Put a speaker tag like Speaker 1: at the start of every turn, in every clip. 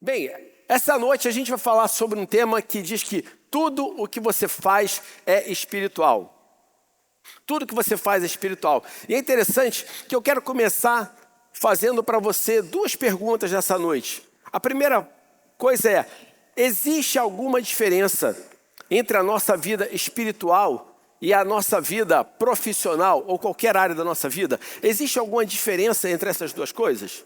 Speaker 1: Bem, essa noite a gente vai falar sobre um tema que diz que tudo o que você faz é espiritual. Tudo que você faz é espiritual. E é interessante que eu quero começar fazendo para você duas perguntas nessa noite. A primeira coisa é: existe alguma diferença entre a nossa vida espiritual e a nossa vida profissional ou qualquer área da nossa vida? Existe alguma diferença entre essas duas coisas?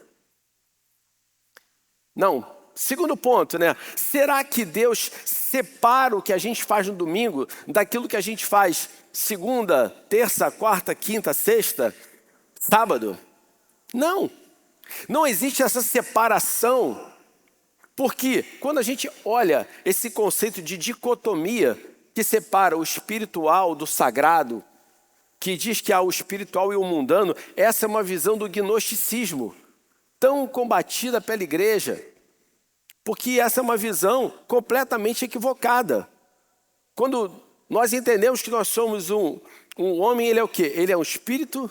Speaker 1: Não. Segundo ponto, né? Será que Deus separa o que a gente faz no domingo daquilo que a gente faz segunda, terça, quarta, quinta, sexta, sábado? Não. Não existe essa separação, porque quando a gente olha esse conceito de dicotomia que separa o espiritual do sagrado, que diz que há o espiritual e o mundano, essa é uma visão do gnosticismo, tão combatida pela igreja. Porque essa é uma visão completamente equivocada. Quando nós entendemos que nós somos um homem, ele é o quê? Ele é um espírito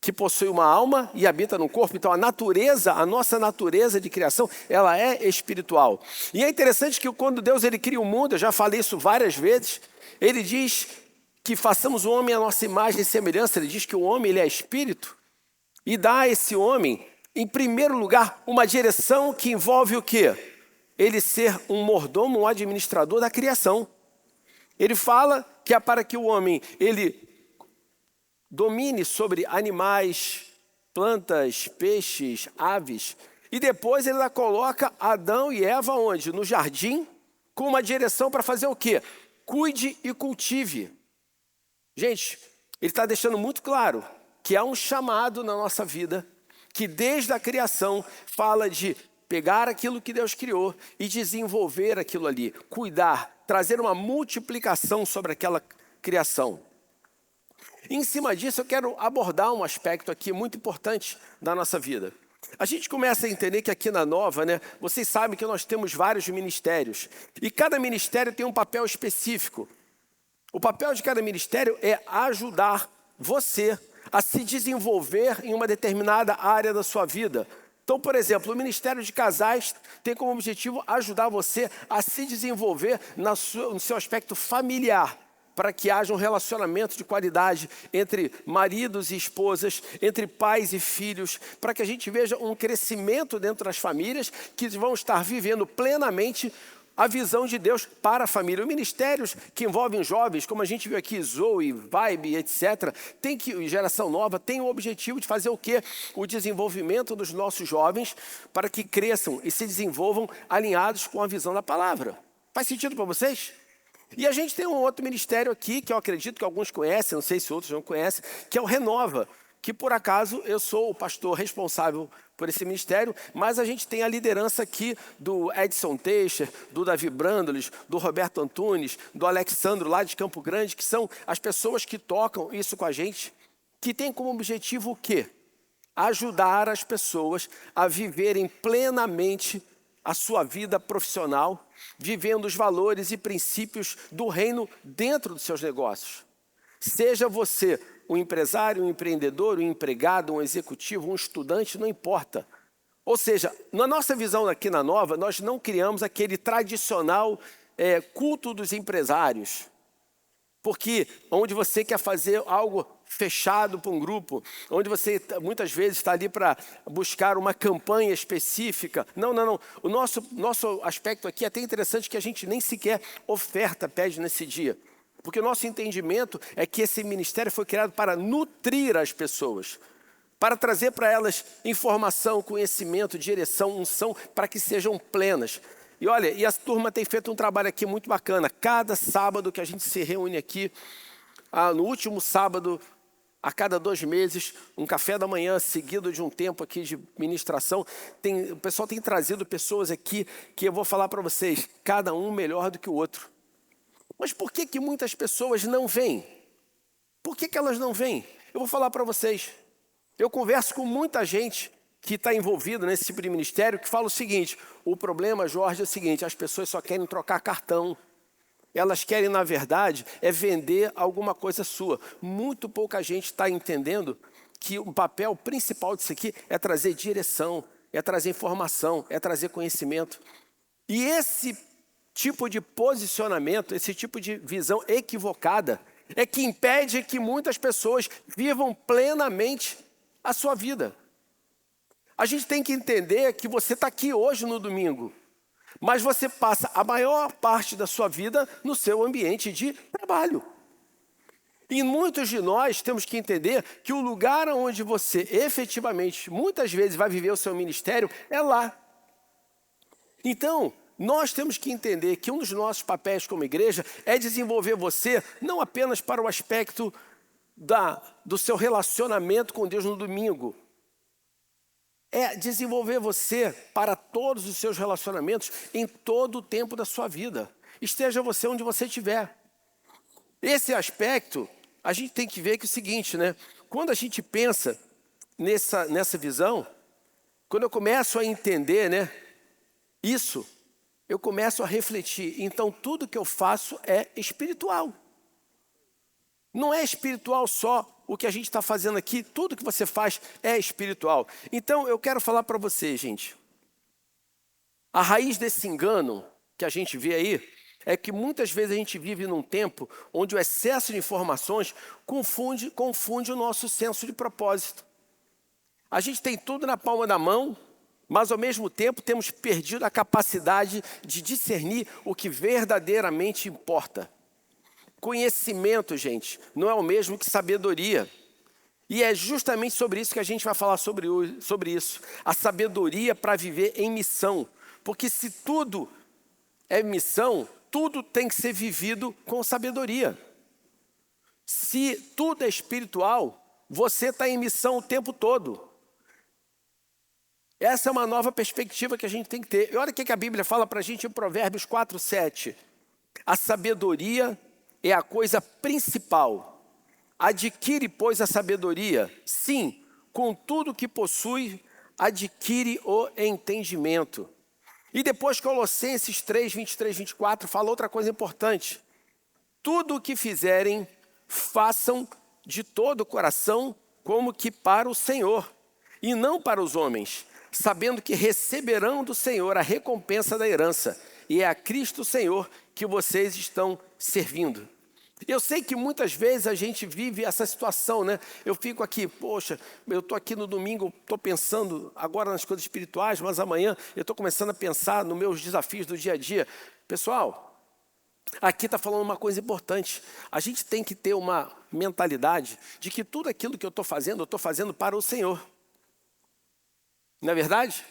Speaker 1: que possui uma alma e habita no corpo. Então a natureza, a nossa natureza de criação, ela é espiritual. E é interessante que quando Deus ele cria o mundo, eu já falei isso várias vezes, ele diz que façamos o homem à nossa imagem e semelhança. Ele diz que o homem ele é espírito e dá a esse homem, em primeiro lugar, uma direção que envolve o quê? Ele ser um mordomo, um administrador da criação. Ele fala que é para que o homem ele domine sobre animais, plantas, peixes, aves. E depois ele coloca Adão e Eva onde? No jardim, com uma direção para fazer o quê? Cuide e cultive. Gente, ele está deixando muito claro que há um chamado na nossa vida, que desde a criação fala de pegar aquilo que Deus criou e desenvolver aquilo ali, cuidar, trazer uma multiplicação sobre aquela criação. E em cima disso eu quero abordar um aspecto aqui muito importante da nossa vida. A gente começa a entender que aqui na Nova, né, vocês sabem que nós temos vários ministérios e cada ministério tem um papel específico. O papel de cada ministério é ajudar você a se desenvolver em uma determinada área da sua vida. Então, por exemplo, o Ministério de Casais tem como objetivo ajudar você a se desenvolver no seu aspecto familiar, para que haja um relacionamento de qualidade entre maridos e esposas, entre pais e filhos, para que a gente veja um crescimento dentro das famílias que vão estar vivendo plenamente a visão de Deus para a família. Os ministérios que envolvem jovens, como a gente viu aqui, Zoe, Vibe, etc., geração nova, tem o objetivo de fazer o quê? O desenvolvimento dos nossos jovens para que cresçam e se desenvolvam alinhados com a visão da palavra. Faz sentido para vocês? E a gente tem um outro ministério aqui, que eu acredito que alguns conhecem, não sei se outros não conhecem, que é o Renova, que por acaso eu sou o pastor responsável por esse ministério, mas a gente tem a liderança aqui do Edson Teixeira, do Davi Brandolis, do Roberto Antunes, do Alexandro lá de Campo Grande, que são as pessoas que tocam isso com a gente, que tem como objetivo o quê? Ajudar as pessoas a viverem plenamente a sua vida profissional, vivendo os valores e princípios do reino dentro dos seus negócios. Seja você um empresário, um empreendedor, um empregado, um executivo, um estudante, não importa. Ou seja, na nossa visão aqui na Nova, nós não criamos aquele tradicional culto dos empresários. Porque onde você quer fazer algo fechado para um grupo, onde você muitas vezes está ali para buscar uma campanha específica. Não. O nosso aspecto aqui é até interessante que a gente nem sequer oferta pede nesse dia. Porque o nosso entendimento é que esse ministério foi criado para nutrir as pessoas, para trazer para elas informação, conhecimento, direção, unção, para que sejam plenas. E olha, e a turma tem feito um trabalho aqui muito bacana. Cada sábado que a gente se reúne aqui, no último sábado, a cada 2 meses, um café da manhã seguido de um tempo aqui de ministração, o pessoal tem trazido pessoas aqui que eu vou falar para vocês, cada um melhor do que o outro. Mas por que muitas pessoas não vêm? Por que elas não vêm? Eu vou falar para vocês. Eu converso com muita gente que está envolvida nesse tipo de ministério que fala o seguinte: o problema, Jorge, é o seguinte, as pessoas só querem trocar cartão. Elas querem, na verdade, vender alguma coisa sua. Muito pouca gente está entendendo que o papel principal disso aqui é trazer direção, é trazer informação, é trazer conhecimento. E esse tipo de posicionamento, esse tipo de visão equivocada, é que impede que muitas pessoas vivam plenamente a sua vida. A gente tem que entender que você está aqui hoje no domingo, mas você passa a maior parte da sua vida no seu ambiente de trabalho. E muitos de nós temos que entender que o lugar onde você efetivamente, muitas vezes, vai viver o seu ministério é lá. Então, nós temos que entender que um dos nossos papéis como igreja é desenvolver você não apenas para o aspecto do seu relacionamento com Deus no domingo, é desenvolver você para todos os seus relacionamentos em todo o tempo da sua vida. Esteja você onde você estiver. Esse aspecto, a gente tem que ver que é o seguinte, né? Quando a gente pensa nessa visão, quando eu começo a entender, né, isso, eu começo a refletir. Então, tudo que eu faço é espiritual. Não é espiritual só o que a gente está fazendo aqui, tudo que você faz é espiritual. Então, eu quero falar para você, gente. A raiz desse engano que a gente vê aí é que muitas vezes a gente vive num tempo onde o excesso de informações confunde o nosso senso de propósito. A gente tem tudo na palma da mão, mas ao mesmo tempo temos perdido a capacidade de discernir o que verdadeiramente importa. Conhecimento, gente, não é o mesmo que sabedoria. E é justamente sobre isso que a gente vai falar sobre isso. A sabedoria para viver em missão. Porque se tudo é missão, tudo tem que ser vivido com sabedoria. Se tudo é espiritual, você está em missão o tempo todo. Essa é uma nova perspectiva que a gente tem que ter. E olha o que a Bíblia fala para a gente em Provérbios 4:7. A sabedoria é a coisa principal. Adquire, pois, a sabedoria. Sim, com tudo que possui, adquire o entendimento. E depois Colossenses 3:23-24 fala outra coisa importante. Tudo o que fizerem, façam de todo o coração, como que para o Senhor, e não para os homens, sabendo que receberão do Senhor a recompensa da herança, e é a Cristo Senhor que vocês estão servindo. Eu sei que muitas vezes a gente vive essa situação, né? Eu fico aqui, poxa, eu estou aqui no domingo, estou pensando agora nas coisas espirituais, mas amanhã eu estou começando a pensar nos meus desafios do dia a dia. Pessoal, aqui está falando uma coisa importante. A gente tem que ter uma mentalidade de que tudo aquilo que eu estou fazendo para o Senhor. Não é verdade?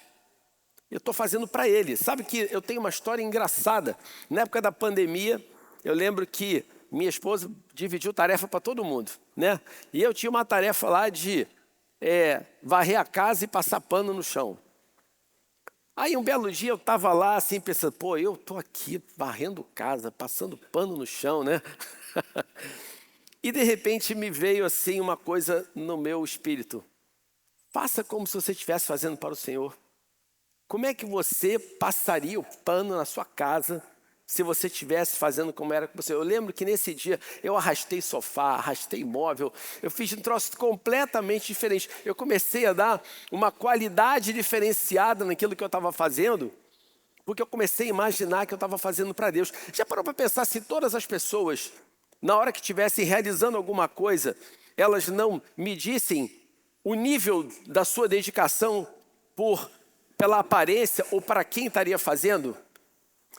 Speaker 1: Eu estou fazendo para Ele. Sabe que eu tenho uma história engraçada. Na época da pandemia, eu lembro que minha esposa dividiu tarefa para todo mundo, né? E eu tinha uma tarefa lá de varrer a casa e passar pano no chão. Aí um belo dia eu estava lá assim pensando, pô, eu estou aqui varrendo casa, passando pano no chão, né? E de repente me veio assim uma coisa no meu espírito. Faça como se você estivesse fazendo para o Senhor. Como é que você passaria o pano na sua casa se você estivesse fazendo como era com você? Eu lembro que nesse dia eu arrastei sofá, arrastei móvel, eu fiz um troço completamente diferente. Eu comecei a dar uma qualidade diferenciada naquilo que eu estava fazendo, porque eu comecei a imaginar que eu estava fazendo para Deus. Já parou para pensar se todas as pessoas, na hora que estivessem realizando alguma coisa, elas não medissem o nível da sua dedicação pela aparência ou para quem estaria fazendo?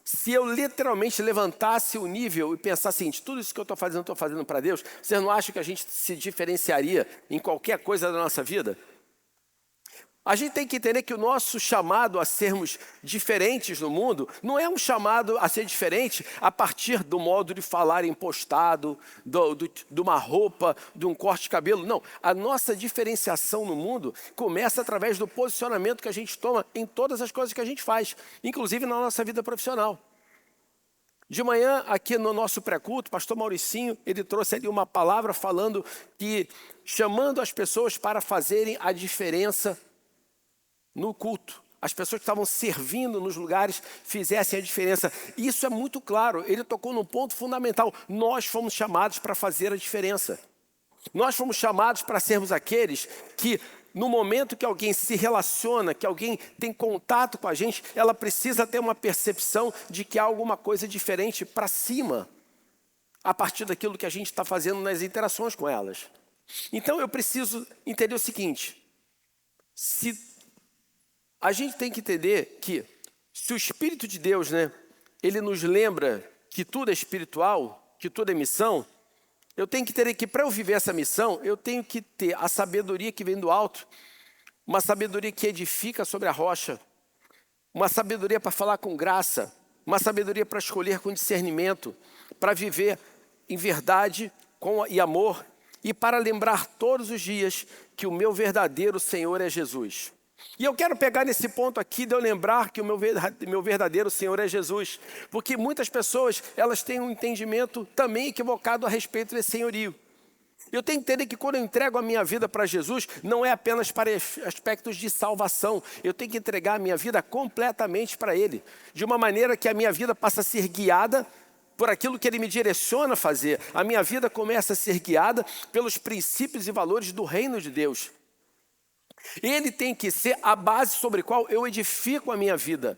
Speaker 1: Se eu literalmente levantasse o nível e pensasse assim, tudo isso que eu estou fazendo para Deus, vocês não acham que a gente se diferenciaria em qualquer coisa da nossa vida? A gente tem que entender que o nosso chamado a sermos diferentes no mundo não é um chamado a ser diferente a partir do modo de falar impostado, de uma roupa, de um corte de cabelo. Não, a nossa diferenciação no mundo começa através do posicionamento que a gente toma em todas as coisas que a gente faz, inclusive na nossa vida profissional. De manhã, aqui no nosso pré-culto, o pastor Mauricinho, ele trouxe ali uma palavra falando que, chamando as pessoas para fazerem a diferença no culto. As pessoas que estavam servindo nos lugares fizessem a diferença. Isso é muito claro, ele tocou num ponto fundamental. Nós fomos chamados para fazer a diferença. Nós fomos chamados para sermos aqueles que no momento que alguém se relaciona, que alguém tem contato com a gente, ela precisa ter uma percepção de que há alguma coisa diferente para cima, a partir daquilo que a gente está fazendo nas interações com elas. Então eu preciso entender o seguinte, a gente tem que entender que se o Espírito de Deus, ele nos lembra que tudo é espiritual, que tudo é missão, eu tenho que ter que, para eu viver essa missão, eu tenho que ter a sabedoria que vem do alto, uma sabedoria que edifica sobre a rocha, uma sabedoria para falar com graça, uma sabedoria para escolher com discernimento, para viver em verdade e amor, e para lembrar todos os dias que o meu verdadeiro Senhor é Jesus. E eu quero pegar nesse ponto aqui de eu lembrar que o meu verdadeiro Senhor é Jesus, porque muitas pessoas, elas têm um entendimento também equivocado a respeito desse senhorio. Eu tenho que entender que quando eu entrego a minha vida para Jesus, não é apenas para aspectos de salvação, eu tenho que entregar a minha vida completamente para Ele, de uma maneira que a minha vida passa a ser guiada por aquilo que Ele me direciona a fazer. A minha vida começa a ser guiada pelos princípios e valores do reino de Deus. Ele tem que ser a base sobre a qual eu edifico a minha vida.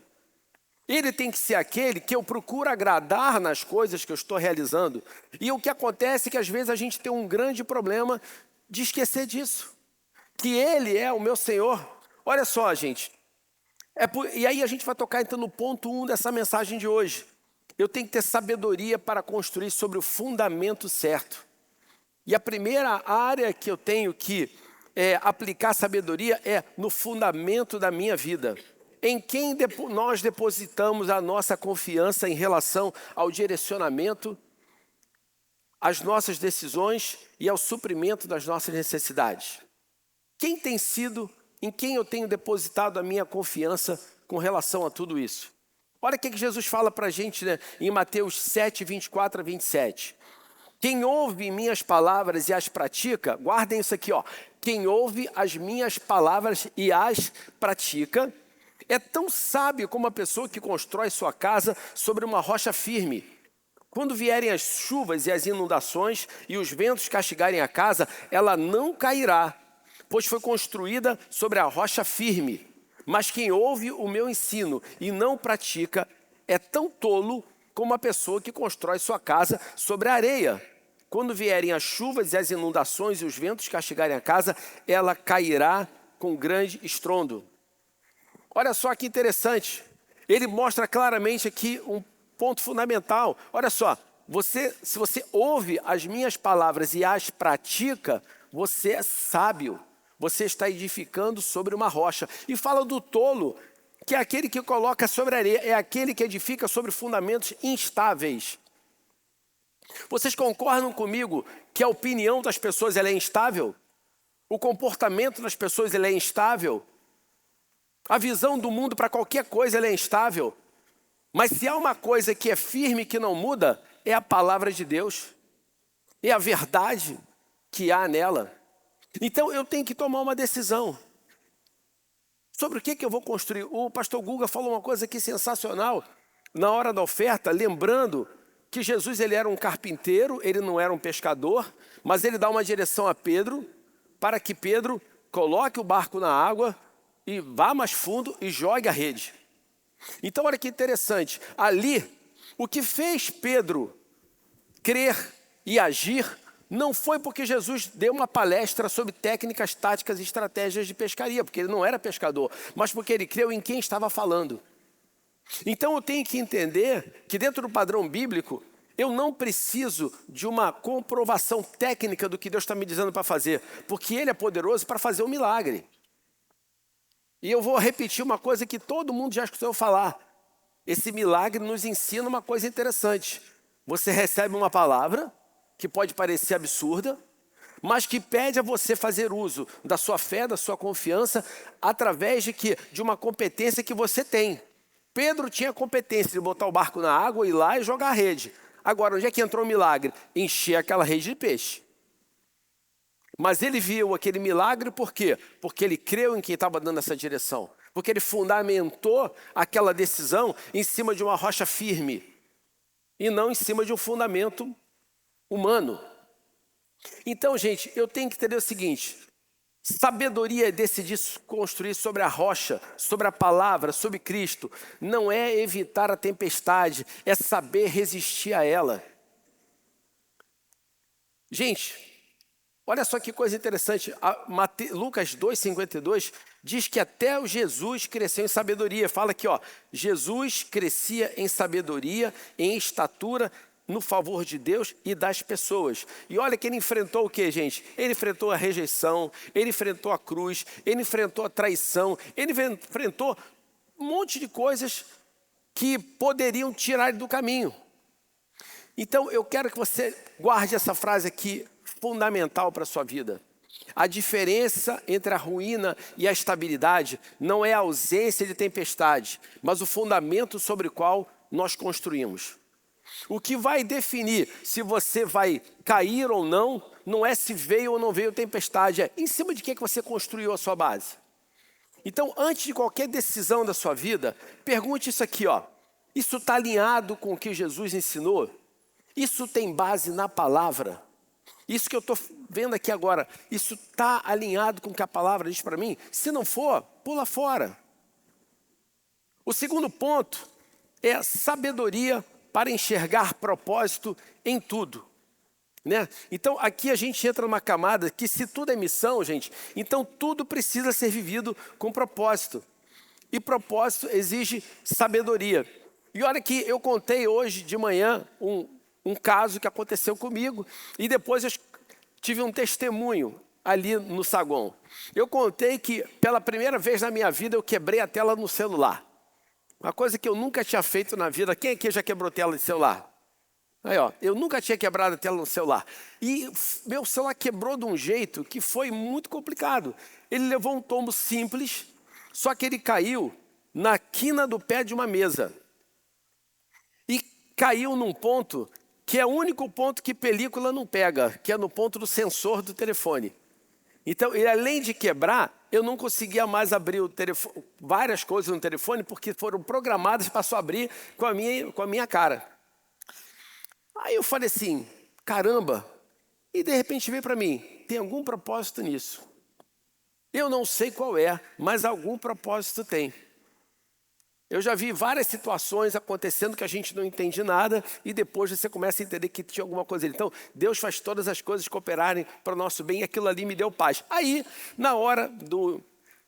Speaker 1: Ele tem que ser aquele que eu procuro agradar nas coisas que eu estou realizando. E o que acontece é que às vezes a gente tem um grande problema de esquecer disso. Que Ele é o meu Senhor. Olha só, gente. E aí a gente vai tocar então no ponto 1 dessa mensagem de hoje. Eu tenho que ter sabedoria para construir sobre o fundamento certo. E a primeira área que eu tenho que aplicar sabedoria é no fundamento da minha vida. Em quem nós depositamos a nossa confiança em relação ao direcionamento, às nossas decisões e ao suprimento das nossas necessidades. Quem tem sido, em quem eu tenho depositado a minha confiança com relação a tudo isso? Olha o que Jesus fala para a gente, em Mateus 7, 24 a 27. Quem ouve minhas palavras e as pratica, guardem isso aqui, quem ouve as minhas palavras e as pratica, é tão sábio como a pessoa que constrói sua casa sobre uma rocha firme. Quando vierem as chuvas e as inundações e os ventos castigarem a casa, ela não cairá, pois foi construída sobre a rocha firme. Mas quem ouve o meu ensino e não pratica é tão tolo como a pessoa que constrói sua casa sobre a areia. Quando vierem as chuvas e as inundações e os ventos castigarem a casa, ela cairá com grande estrondo. Olha só que interessante. Ele mostra claramente aqui um ponto fundamental. Olha só, se você ouve as minhas palavras e as pratica, você é sábio. Você está edificando sobre uma rocha. E fala do tolo, que é aquele que coloca sobre a areia, é aquele que edifica sobre fundamentos instáveis. Vocês concordam comigo que a opinião das pessoas ela é instável? O comportamento das pessoas ele é instável? A visão do mundo para qualquer coisa ela é instável? Mas se há uma coisa que é firme, que não muda, é a palavra de Deus. É a verdade que há nela. Então eu tenho que tomar uma decisão. Sobre o que eu vou construir? O pastor Guga falou uma coisa aqui sensacional. Na hora da oferta, lembrando que Jesus ele era um carpinteiro, ele não era um pescador, mas ele dá uma direção a Pedro, para que Pedro coloque o barco na água e vá mais fundo e jogue a rede. Então olha que interessante, ali, o que fez Pedro crer e agir, não foi porque Jesus deu uma palestra sobre técnicas, táticas e estratégias de pescaria, porque ele não era pescador, mas porque ele creu em quem estava falando. Então eu tenho que entender que dentro do padrão bíblico, eu não preciso de uma comprovação técnica do que Deus está me dizendo para fazer, porque Ele é poderoso para fazer um milagre. E eu vou repetir uma coisa que todo mundo já escutou falar. Esse milagre nos ensina uma coisa interessante. Você recebe uma palavra que pode parecer absurda, mas que pede a você fazer uso da sua fé, da sua confiança, através de quê? De uma competência que você tem. Pedro tinha a competência de botar o barco na água, ir lá e jogar a rede. Agora, onde é que entrou o milagre? Encher aquela rede de peixe. Mas ele viu aquele milagre por quê? Porque ele creu em quem estava dando essa direção. Porque ele fundamentou aquela decisão em cima de uma rocha firme. E não em cima de um fundamento humano. Então, gente, eu tenho que entender o seguinte. Sabedoria é decidir construir sobre a rocha, sobre a palavra, sobre Cristo. Não é evitar a tempestade, é saber resistir a ela. Gente, olha só que coisa interessante. Lucas 2,52 diz que até o Jesus cresceu em sabedoria. Fala aqui, ó, Jesus crescia em sabedoria, em estatura, no favor de Deus e das pessoas. E olha que ele enfrentou o que, gente? Ele enfrentou a rejeição, ele enfrentou a cruz, ele enfrentou a traição, ele enfrentou um monte de coisas que poderiam tirar ele do caminho. Então eu quero que você guarde essa frase aqui, fundamental para a sua vida. A diferença entre a ruína e a estabilidade não é a ausência de tempestade, mas o fundamento sobre o qual nós construímos. O que vai definir se você vai cair ou não, não é se veio ou não veio tempestade, é em cima de que você construiu a sua base. Então, antes de qualquer decisão da sua vida, pergunte isso aqui, ó. Isso está alinhado com o que Jesus ensinou? Isso tem base na palavra? Isso que eu estou vendo aqui agora, isso está alinhado com o que a palavra diz para mim? Se não for, pula fora. O segundo ponto é a sabedoria para enxergar propósito em tudo, né? Então aqui a gente entra numa camada que se tudo é missão, gente, então tudo precisa ser vivido com propósito. E propósito exige sabedoria. E olha que eu contei hoje de manhã um caso que aconteceu comigo e depois eu tive um testemunho ali no saguão. Eu contei que pela primeira vez na minha vida eu quebrei a tela no celular. Uma coisa que eu nunca tinha feito na vida. Quem aqui já quebrou tela de celular? Aí, ó, eu nunca tinha quebrado a tela no celular. E meu celular quebrou de um jeito que foi muito complicado. Ele levou um tombo simples, só que ele caiu na quina do pé de uma mesa. E caiu num ponto que é o único ponto que película não pega, que é no ponto do sensor do telefone. Então, ele, além de quebrar, eu não conseguia mais abrir o telefone, várias coisas no telefone, porque foram programadas para só abrir com a minha cara. Aí eu falei assim, caramba, e de repente veio para mim, tem algum propósito nisso? Eu não sei qual é, mas algum propósito tem. Eu já vi várias situações acontecendo que a gente não entende nada e depois você começa a entender que tinha alguma coisa ali. Então, Deus faz todas as coisas cooperarem para o nosso bem e aquilo ali me deu paz. Aí, na hora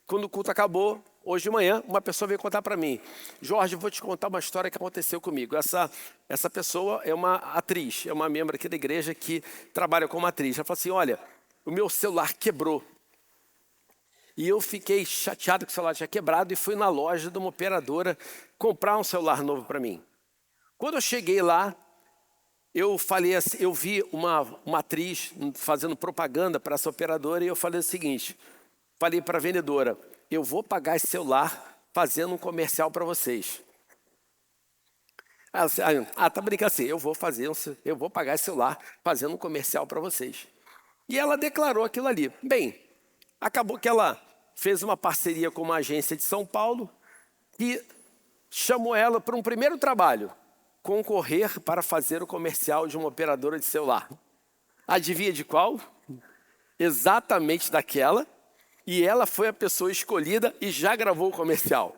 Speaker 1: quando o culto acabou, hoje de manhã, uma pessoa veio contar para mim. Jorge, eu vou te contar uma história que aconteceu comigo. Essa pessoa é uma atriz, é uma membro aqui da igreja que trabalha como atriz. Ela falou assim, olha, o meu celular quebrou. E eu fiquei chateado que o celular tinha quebrado e fui na loja de uma operadora comprar um celular novo para mim. Quando eu cheguei lá, eu falei assim, eu vi uma atriz fazendo propaganda para essa operadora e eu falei o seguinte, falei para a vendedora, eu vou pagar esse celular fazendo um comercial para vocês. Ela disse, tá brincando assim, eu vou pagar esse celular fazendo um comercial para vocês. E ela declarou aquilo ali. Bem, acabou que ela fez uma parceria com uma agência de São Paulo e chamou ela para um primeiro trabalho, concorrer para fazer o comercial de uma operadora de celular. Adivinha de qual? Exatamente daquela. E ela foi a pessoa escolhida e já gravou o comercial.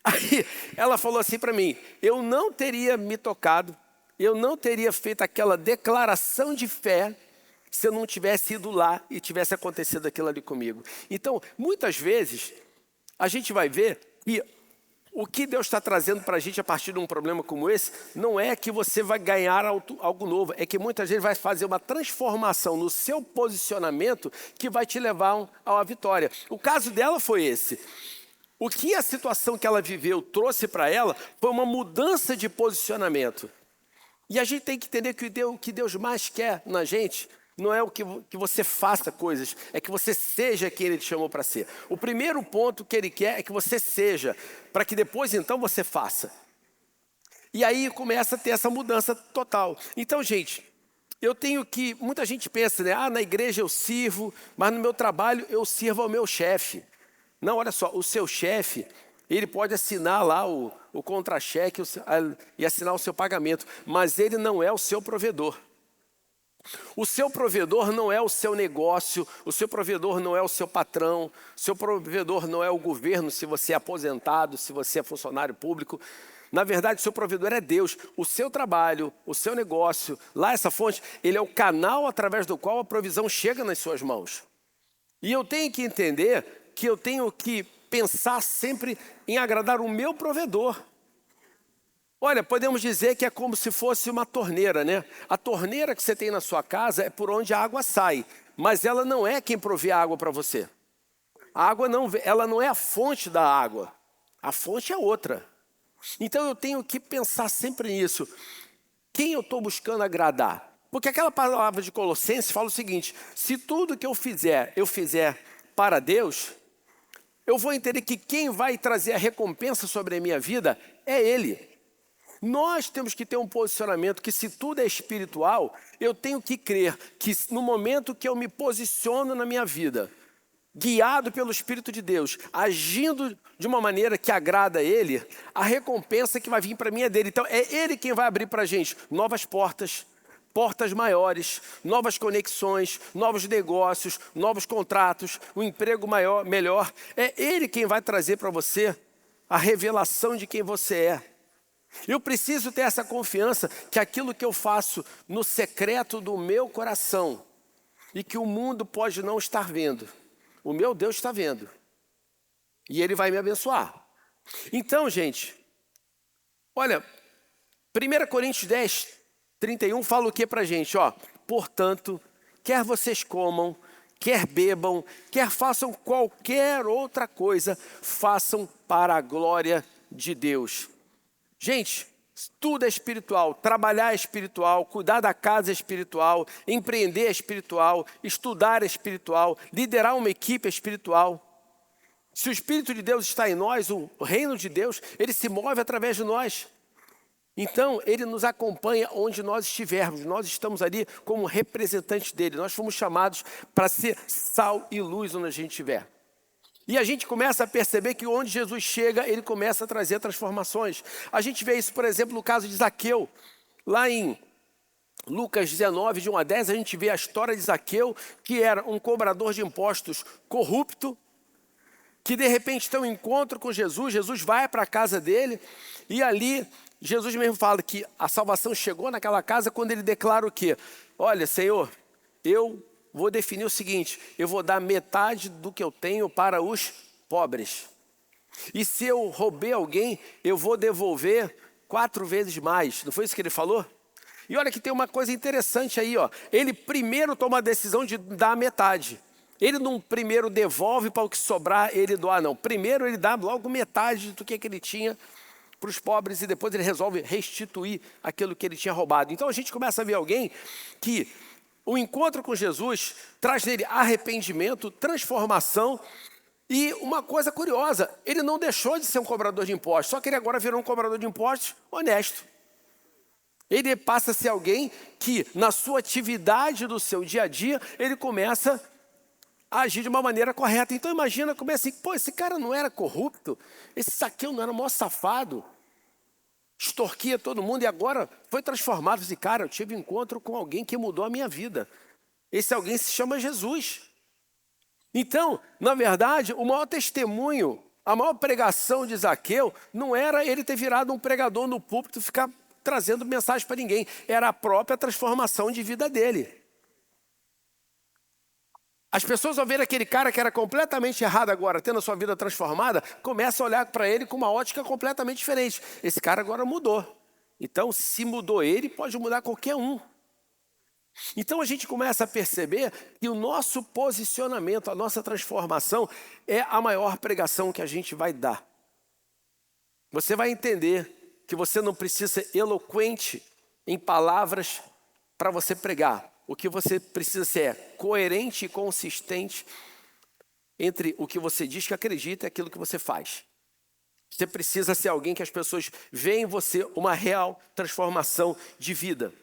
Speaker 1: Aí ela falou assim para mim, eu não teria me tocado, eu não teria feito aquela declaração de fé se eu não tivesse ido lá e tivesse acontecido aquilo ali comigo. Então, muitas vezes, a gente vai ver que o que Deus está trazendo para a gente a partir de um problema como esse, não é que você vai ganhar algo novo, é que muitas vezes vai fazer uma transformação no seu posicionamento que vai te levar a uma vitória. O caso dela foi esse. O que a situação que ela viveu trouxe para ela foi uma mudança de posicionamento. E a gente tem que entender que o que Deus mais quer na gente não é o que você faça coisas, é que você seja quem Ele te chamou para ser. O primeiro ponto que Ele quer é que você seja, para que depois então você faça. E aí começa a ter essa mudança total. Então, gente, eu tenho que, muita gente pensa, né? Na igreja eu sirvo, mas no meu trabalho eu sirvo ao meu chefe. Não, olha só, o seu chefe, ele pode assinar lá o contra-cheque e assinar o seu pagamento, mas ele não é o seu provedor. O seu provedor não é o seu negócio, o seu provedor não é o seu patrão, o seu provedor não é o governo, se você é aposentado, se você é funcionário público. Na verdade, o seu provedor é Deus. O seu trabalho, o seu negócio, lá essa fonte, ele é o canal através do qual a provisão chega nas suas mãos. E eu tenho que entender que eu tenho que pensar sempre em agradar o meu provedor. Olha, podemos dizer que é como se fosse uma torneira, né? A torneira que você tem na sua casa é por onde a água sai, mas ela não é quem provê a água para você. A água não, ela não é a fonte da água, a fonte é outra. Então eu tenho que pensar sempre nisso. Quem eu estou buscando agradar? Porque aquela palavra de Colossenses fala o seguinte: se tudo que eu fizer para Deus, eu vou entender que quem vai trazer a recompensa sobre a minha vida é Ele. Nós temos que ter um posicionamento que, se tudo é espiritual, eu tenho que crer que no momento que eu me posiciono na minha vida, guiado pelo Espírito de Deus, agindo de uma maneira que agrada a Ele, a recompensa que vai vir para mim é dele. Então é Ele quem vai abrir para a gente novas portas, portas maiores, novas conexões, novos negócios, novos contratos, um emprego maior, melhor. É Ele quem vai trazer para você a revelação de quem você é. Eu preciso ter essa confiança que aquilo que eu faço no secreto do meu coração e que o mundo pode não estar vendo, o meu Deus está vendo e Ele vai me abençoar. Então, gente, olha, 1 Coríntios 10, 31 fala o que para a gente? Portanto, quer vocês comam, quer bebam, quer façam qualquer outra coisa, façam para a glória de Deus. Gente, tudo é espiritual, trabalhar é espiritual, cuidar da casa é espiritual, empreender é espiritual, estudar é espiritual, liderar uma equipe é espiritual. Se o Espírito de Deus está em nós, o reino de Deus, ele se move através de nós. Então, ele nos acompanha onde nós estivermos, nós estamos ali como representantes dele, nós fomos chamados para ser sal e luz onde a gente estiver. E a gente começa a perceber que onde Jesus chega, ele começa a trazer transformações. A gente vê isso, por exemplo, no caso de Zaqueu. Lá em Lucas 19, de 1 a 10, a gente vê a história de Zaqueu, que era um cobrador de impostos corrupto, que de repente tem um encontro com Jesus, Jesus vai para a casa dele, e ali Jesus mesmo fala que a salvação chegou naquela casa quando ele declara o quê? Olha, Senhor, eu vou definir o seguinte: eu vou dar metade do que eu tenho para os pobres. E se eu roubei alguém, eu vou devolver 4 vezes mais. Não foi isso que ele falou? E olha que tem uma coisa interessante aí, Ele primeiro toma a decisão de dar metade. Ele não primeiro devolve para o que sobrar, ele doar, não. Primeiro ele dá logo metade do que ele tinha para os pobres e depois ele resolve restituir aquilo que ele tinha roubado. Então a gente começa a ver alguém que o encontro com Jesus traz nele arrependimento, transformação e uma coisa curiosa, ele não deixou de ser um cobrador de impostos, só que ele agora virou um cobrador de impostos honesto. Ele passa a ser alguém que na sua atividade do seu dia a dia, ele começa a agir de uma maneira correta. Então imagina como é assim, esse cara não era corrupto, esse Zaqueu não era o maior safado, extorquia todo mundo e agora foi transformado. Esse cara, eu tive um encontro com alguém que mudou a minha vida. Esse alguém se chama Jesus. Então, na verdade, o maior testemunho, a maior pregação de Zaqueu não era ele ter virado um pregador no púlpito e ficar trazendo mensagem para ninguém. Era a própria transformação de vida dele. As pessoas ao ver aquele cara que era completamente errado agora, tendo a sua vida transformada, começam a olhar para ele com uma ótica completamente diferente. Esse cara agora mudou. Então, se mudou ele, pode mudar qualquer um. Então a gente começa a perceber que o nosso posicionamento, a nossa transformação é a maior pregação que a gente vai dar. Você vai entender que você não precisa ser eloquente em palavras para você pregar. O que você precisa ser é coerente e consistente entre o que você diz que acredita e aquilo que você faz. Você precisa ser alguém que as pessoas veem em você uma real transformação de vida.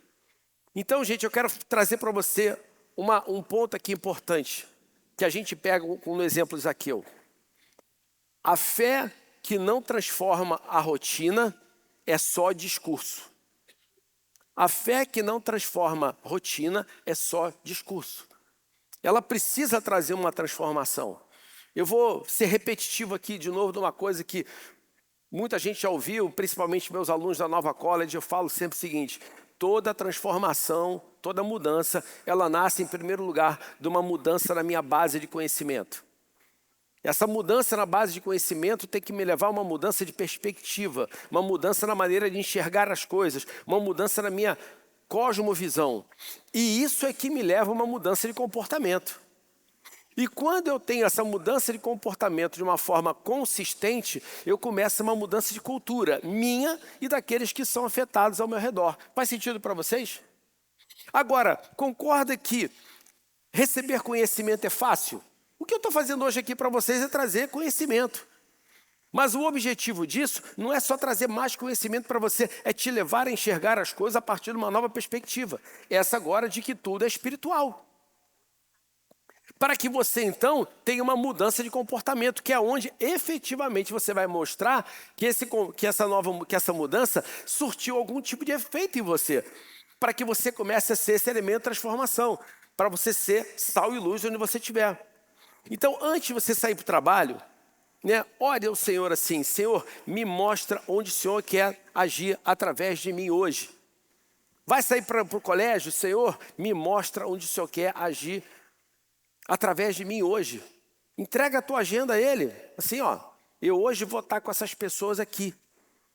Speaker 1: Então, gente, eu quero trazer para você um ponto aqui importante, que a gente pega no exemplo de Zaqueu. A fé que não transforma a rotina é só discurso. A fé que não transforma rotina é só discurso. Ela precisa trazer uma transformação. Eu vou ser repetitivo aqui de novo de uma coisa que muita gente já ouviu, principalmente meus alunos da Nova College. Eu falo sempre o seguinte: toda transformação, toda mudança, ela nasce em primeiro lugar de uma mudança na minha base de conhecimento. Essa mudança na base de conhecimento tem que me levar a uma mudança de perspectiva, uma mudança na maneira de enxergar as coisas, uma mudança na minha cosmovisão. E isso é que me leva a uma mudança de comportamento. E quando eu tenho essa mudança de comportamento de uma forma consistente, eu começo uma mudança de cultura, minha e daqueles que são afetados ao meu redor. Faz sentido para vocês? Agora, concorda que receber conhecimento é fácil? O que eu estou fazendo hoje aqui para vocês é trazer conhecimento. Mas o objetivo disso não é só trazer mais conhecimento para você, é te levar a enxergar as coisas a partir de uma nova perspectiva. Essa agora de que tudo é espiritual. Para que você, então, tenha uma mudança de comportamento, que é onde efetivamente você vai mostrar que essa mudança surtiu algum tipo de efeito em você. Para que você comece a ser esse elemento de transformação. Para você ser sal e luz onde você estiver. Então, antes de você sair para o trabalho, ore ao Senhor assim: Senhor, me mostra onde o Senhor quer agir através de mim hoje. Vai sair para o colégio, Senhor, me mostra onde o Senhor quer agir através de mim hoje. Entrega a tua agenda a Ele. Assim, eu hoje vou estar com essas pessoas aqui.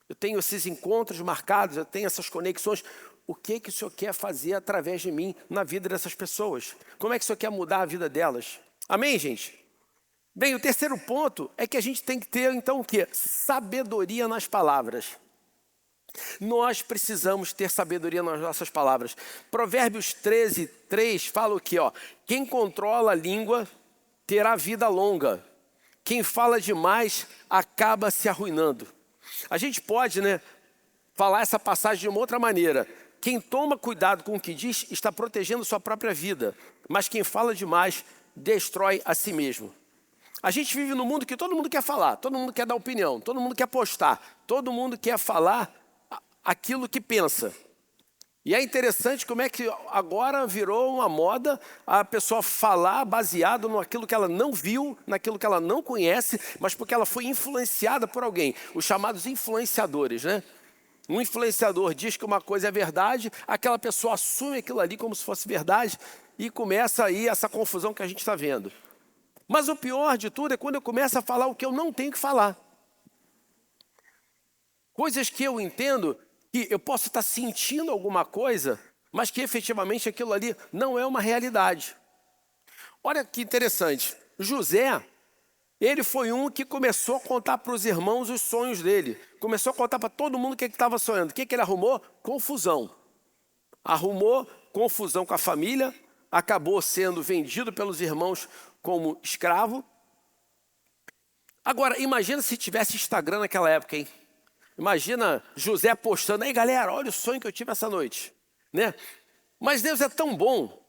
Speaker 1: Eu tenho esses encontros marcados, eu tenho essas conexões. O que o Senhor quer fazer através de mim na vida dessas pessoas? Como é que o Senhor quer mudar a vida delas? Amém, gente? Bem, o terceiro ponto é que a gente tem que ter, então, o quê? Sabedoria nas palavras. Nós precisamos ter sabedoria nas nossas palavras. Provérbios 13, 3 fala o quê? Quem controla a língua terá vida longa. Quem fala demais acaba se arruinando. A gente pode, falar essa passagem de uma outra maneira. Quem toma cuidado com o que diz está protegendo sua própria vida. Mas quem fala demais destrói a si mesmo. A gente vive num mundo que todo mundo quer falar, todo mundo quer dar opinião, todo mundo quer postar, todo mundo quer falar aquilo que pensa. E é interessante como é que agora virou uma moda a pessoa falar baseado naquilo que ela não viu, naquilo que ela não conhece, mas porque ela foi influenciada por alguém, os chamados influenciadores, Um influenciador diz que uma coisa é verdade, aquela pessoa assume aquilo ali como se fosse verdade e começa aí essa confusão que a gente está vendo. Mas o pior de tudo é quando eu começo a falar o que eu não tenho que falar. Coisas que eu entendo que eu posso estar sentindo alguma coisa, mas que efetivamente aquilo ali não é uma realidade. Olha que interessante. José, ele foi um que começou a contar para os irmãos os sonhos dele. Começou a contar para todo mundo o que ele estava sonhando. O que ele arrumou? Confusão. Arrumou confusão com a família, acabou sendo vendido pelos irmãos como escravo. Agora, imagina se tivesse Instagram naquela época, hein? Imagina José postando: aí galera, olha o sonho que eu tive essa noite. Mas Deus é tão bom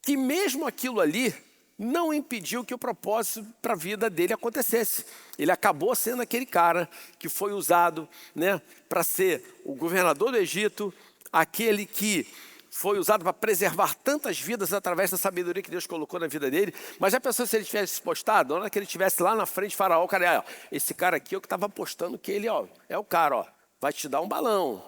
Speaker 1: que mesmo aquilo ali não impediu que o propósito para a vida dele acontecesse. Ele acabou sendo aquele cara que foi usado para ser o governador do Egito, aquele que foi usado para preservar tantas vidas através da sabedoria que Deus colocou na vida dele. Mas já pensou se ele tivesse postado, na hora que ele estivesse lá na frente de Faraó, o cara, esse cara aqui que estava postando que ele é o cara, vai te dar um balão.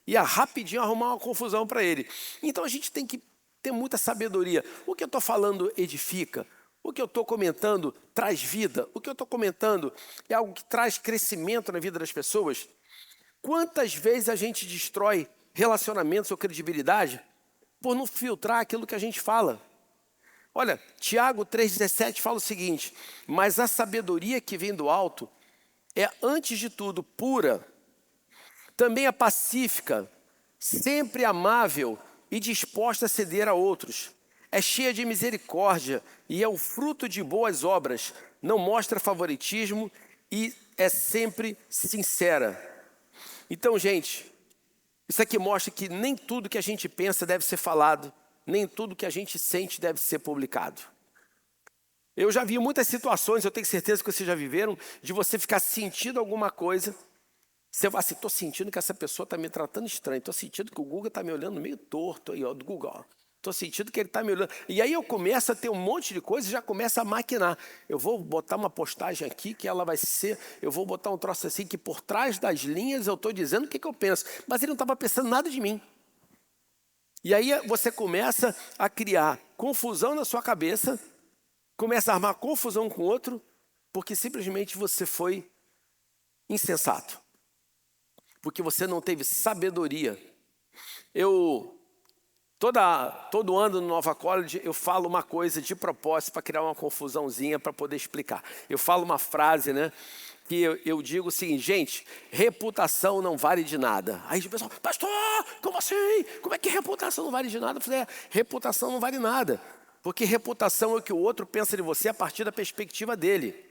Speaker 1: Ia rapidinho arrumar uma confusão para ele. Então a gente tem que ter muita sabedoria. O que eu estou falando edifica. O que eu estou comentando traz vida. O que eu estou comentando é algo que traz crescimento na vida das pessoas. Quantas vezes a gente destrói relacionamentos ou credibilidade por não filtrar aquilo que a gente fala? Olha, Tiago 3,17 fala o seguinte: mas a sabedoria que vem do alto é, antes de tudo, pura, também é pacífica, sempre amável e disposta a ceder a outros. É cheia de misericórdia e é o fruto de boas obras, não mostra favoritismo e é sempre sincera. Então, gente, isso aqui mostra que nem tudo que a gente pensa deve ser falado, nem tudo que a gente sente deve ser publicado. Eu já vi muitas situações, eu tenho certeza que vocês já viveram, de você ficar sentindo alguma coisa, Você vai assim, estou sentindo que essa pessoa está me tratando estranho, estou sentindo que o Guga está me olhando meio torto aí, ó, do Guga, ó. Estou sentindo que ele está me olhando. E aí eu começo a ter um monte de coisa e já começo a maquinar. Eu vou botar uma postagem aqui que ela vai ser... Eu vou botar um troço assim que por trás das linhas eu estou dizendo o que eu penso. Mas ele não estava pensando nada de mim. E aí você começa a criar confusão na sua cabeça, começa a armar confusão com o outro, porque simplesmente você foi insensato. Porque você não teve sabedoria. Todo ano no Nova College eu falo uma coisa de propósito para criar uma confusãozinha para poder explicar. Eu falo uma frase, né? Que eu digo o seguinte, gente, reputação não vale de nada. Aí o pessoal, pastor, como assim? Como é que reputação não vale de nada? Eu falei, reputação não vale nada. Porque reputação é o que o outro pensa de você a partir da perspectiva dele.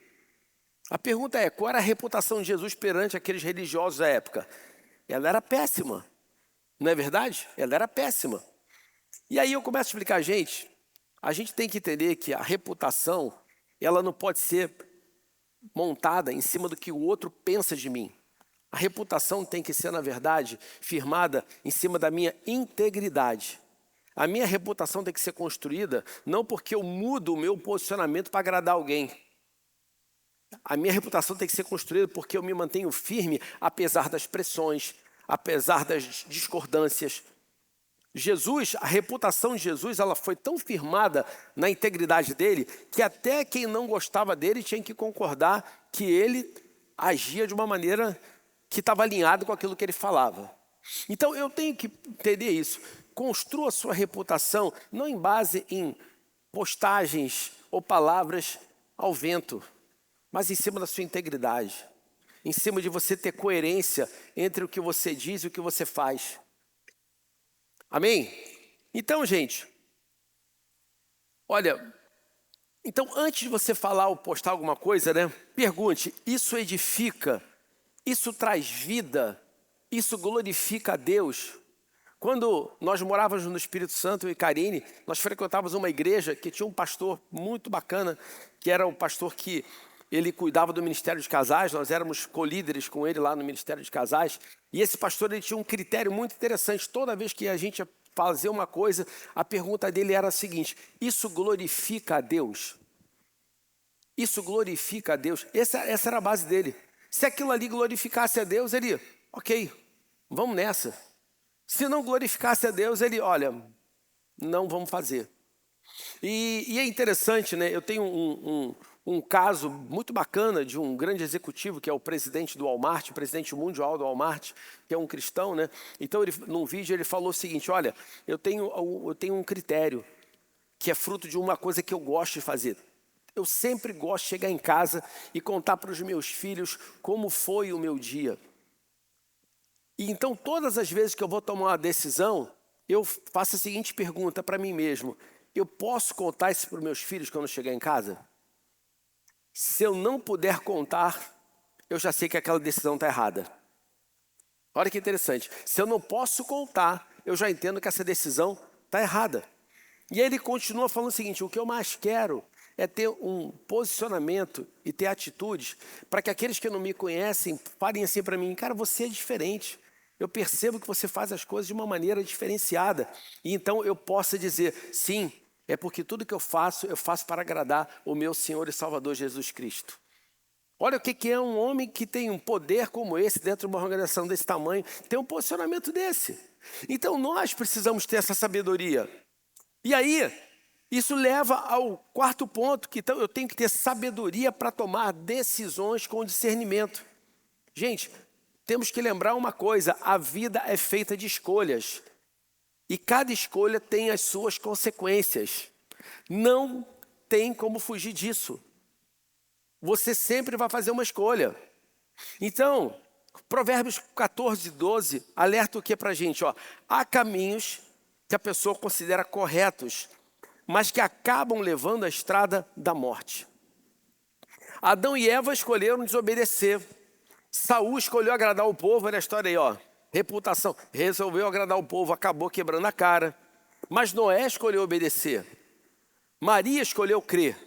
Speaker 1: A pergunta é, qual era a reputação de Jesus perante aqueles religiosos da época? Ela era péssima, não é verdade? Ela era péssima. E aí eu começo a explicar, gente, a gente tem que entender que a reputação, ela não pode ser montada em cima do que o outro pensa de mim. A reputação tem que ser, na verdade, firmada em cima da minha integridade. A minha reputação tem que ser construída não porque eu mudo o meu posicionamento para agradar alguém. A minha reputação tem que ser construída porque eu me mantenho firme apesar das pressões, apesar das discordâncias. A reputação de Jesus, ela foi tão firmada na integridade dele, que até quem não gostava dele tinha que concordar que ele agia de uma maneira que estava alinhado com aquilo que ele falava. Então eu tenho que entender isso. Construa sua reputação não em base em postagens ou palavras ao vento, mas em cima da sua integridade, em cima de você ter coerência entre o que você diz e o que você faz. Amém? Então, gente, olha, então antes de você falar ou postar alguma coisa, né? Pergunte, isso edifica, isso traz vida, isso glorifica a Deus? Quando nós morávamos no Espírito Santo, eu e Karine, nós frequentávamos uma igreja que tinha um pastor muito bacana, que era o pastor que ele cuidava do Ministério de Casais, nós éramos colíderes com ele lá no Ministério de Casais, e esse pastor ele tinha um critério muito interessante. Toda vez que a gente ia fazer uma coisa, a pergunta dele era a seguinte, isso glorifica a Deus? Isso glorifica a Deus? Essa era a base dele. Se aquilo ali glorificasse a Deus, ele, ok, vamos nessa. Se não glorificasse a Deus, ele, olha, não vamos fazer. E é interessante, né? Eu tenho um caso muito bacana de um grande executivo, que é o presidente do Walmart, o presidente mundial do Walmart, que é um cristão, né? Então, num vídeo, ele falou o seguinte, olha, eu tenho um critério, que é fruto de uma coisa que eu gosto de fazer. Eu sempre gosto de chegar em casa e contar para os meus filhos como foi o meu dia. E então, todas as vezes que eu vou tomar uma decisão, eu faço a seguinte pergunta para mim mesmo, eu posso contar isso para os meus filhos quando eu chegar em casa? Se eu não puder contar, eu já sei que aquela decisão está errada. Olha que interessante. Se eu não posso contar, eu já entendo que essa decisão está errada. E aí ele continua falando o seguinte, o que eu mais quero é ter um posicionamento e ter atitudes para que aqueles que não me conhecem falem assim para mim, cara, você é diferente. Eu percebo que você faz as coisas de uma maneira diferenciada. E então eu possa dizer, sim, é porque tudo que eu faço para agradar o meu Senhor e Salvador Jesus Cristo. Olha o que é um homem que tem um poder como esse, dentro de uma organização desse tamanho, tem um posicionamento desse. Então nós precisamos ter essa sabedoria. E aí, isso leva ao quarto ponto, que então eu tenho que ter sabedoria para tomar decisões com discernimento. Gente, temos que lembrar uma coisa, a vida é feita de escolhas. E cada escolha tem as suas consequências. Não tem como fugir disso. Você sempre vai fazer uma escolha. Então, Provérbios 14, 12, alerta o que para a gente? Ó, há caminhos que a pessoa considera corretos, mas que acabam levando à estrada da morte. Adão e Eva escolheram desobedecer. Saul escolheu agradar o povo, olha a história aí, ó. Reputação, resolveu agradar o povo, acabou quebrando a cara. Mas Noé escolheu obedecer. Maria escolheu crer.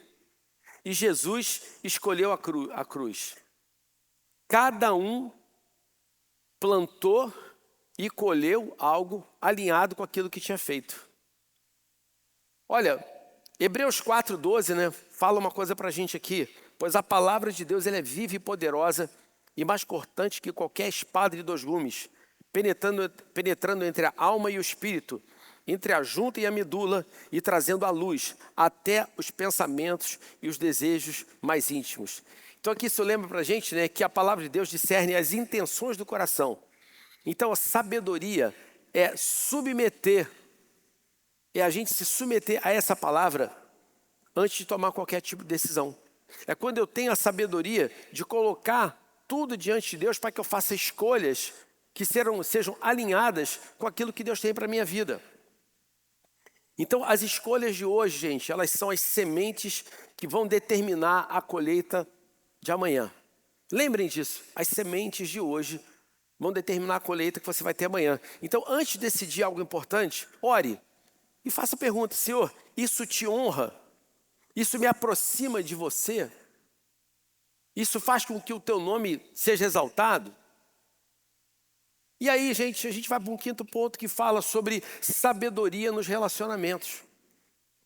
Speaker 1: E Jesus escolheu a cruz. Cada um plantou e colheu algo alinhado com aquilo que tinha feito. Olha, Hebreus 4:12, né, fala uma coisa para a gente aqui. Pois a palavra de Deus ela é viva e poderosa e mais cortante que qualquer espada de 2 gumes, penetrando entre a alma e o espírito, entre a junta e a medula, e trazendo à luz até os pensamentos e os desejos mais íntimos. Então aqui isso lembra para a gente, né, que a palavra de Deus discerne as intenções do coração. Então a sabedoria é a gente se submeter a essa palavra antes de tomar qualquer tipo de decisão. É quando eu tenho a sabedoria de colocar tudo diante de Deus para que eu faça escolhas que sejam alinhadas com aquilo que Deus tem para a minha vida. Então, as escolhas de hoje, gente, elas são as sementes que vão determinar a colheita de amanhã. Lembrem disso, as sementes de hoje vão determinar a colheita que você vai ter amanhã. Então, antes de decidir algo importante, ore e faça a pergunta: Senhor, isso te honra? Isso me aproxima de você? Isso faz com que o teu nome seja exaltado? E aí, gente, a gente vai para um quinto ponto que fala sobre sabedoria nos relacionamentos.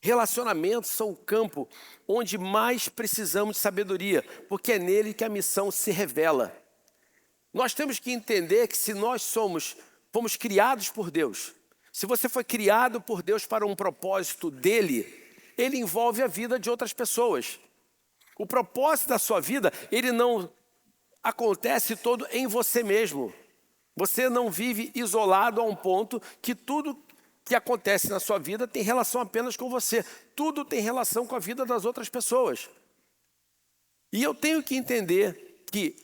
Speaker 1: Relacionamentos são o campo onde mais precisamos de sabedoria, porque é nele que a missão se revela. Nós temos que entender que se nós fomos criados por Deus, se você foi criado por Deus para um propósito dele, ele envolve a vida de outras pessoas. O propósito da sua vida, ele não acontece todo em você mesmo. Você não vive isolado a um ponto que tudo que acontece na sua vida tem relação apenas com você. Tudo tem relação com a vida das outras pessoas. E eu tenho que entender que,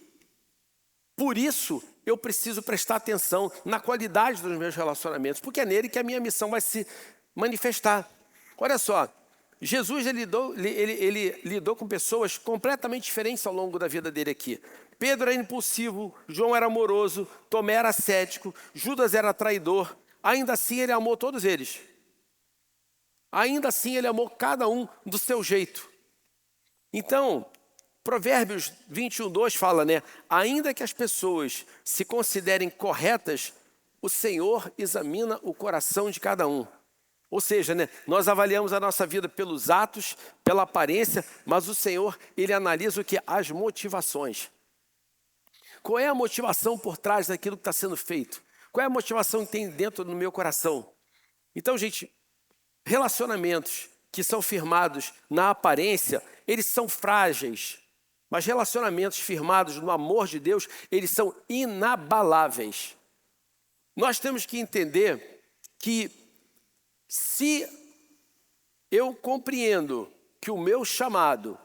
Speaker 1: por isso, eu preciso prestar atenção na qualidade dos meus relacionamentos, porque é nele que a minha missão vai se manifestar. Olha só, Jesus ele lidou com pessoas completamente diferentes ao longo da vida dele aqui. Pedro era impulsivo, João era amoroso, Tomé era cético, Judas era traidor. Ainda assim ele amou todos eles. Ainda assim ele amou cada um do seu jeito. Então, Provérbios 21:2 fala, né? Ainda que as pessoas se considerem corretas, o Senhor examina o coração de cada um. Ou seja, né, nós avaliamos a nossa vida pelos atos, pela aparência, mas o Senhor, ele analisa o que? As motivações. Qual é a motivação por trás daquilo que está sendo feito? Qual é a motivação que tem dentro do meu coração? Então, gente, relacionamentos que são firmados na aparência, eles são frágeis. Mas relacionamentos firmados no amor de Deus, eles são inabaláveis. Nós temos que entender que se eu compreendo que o meu chamado,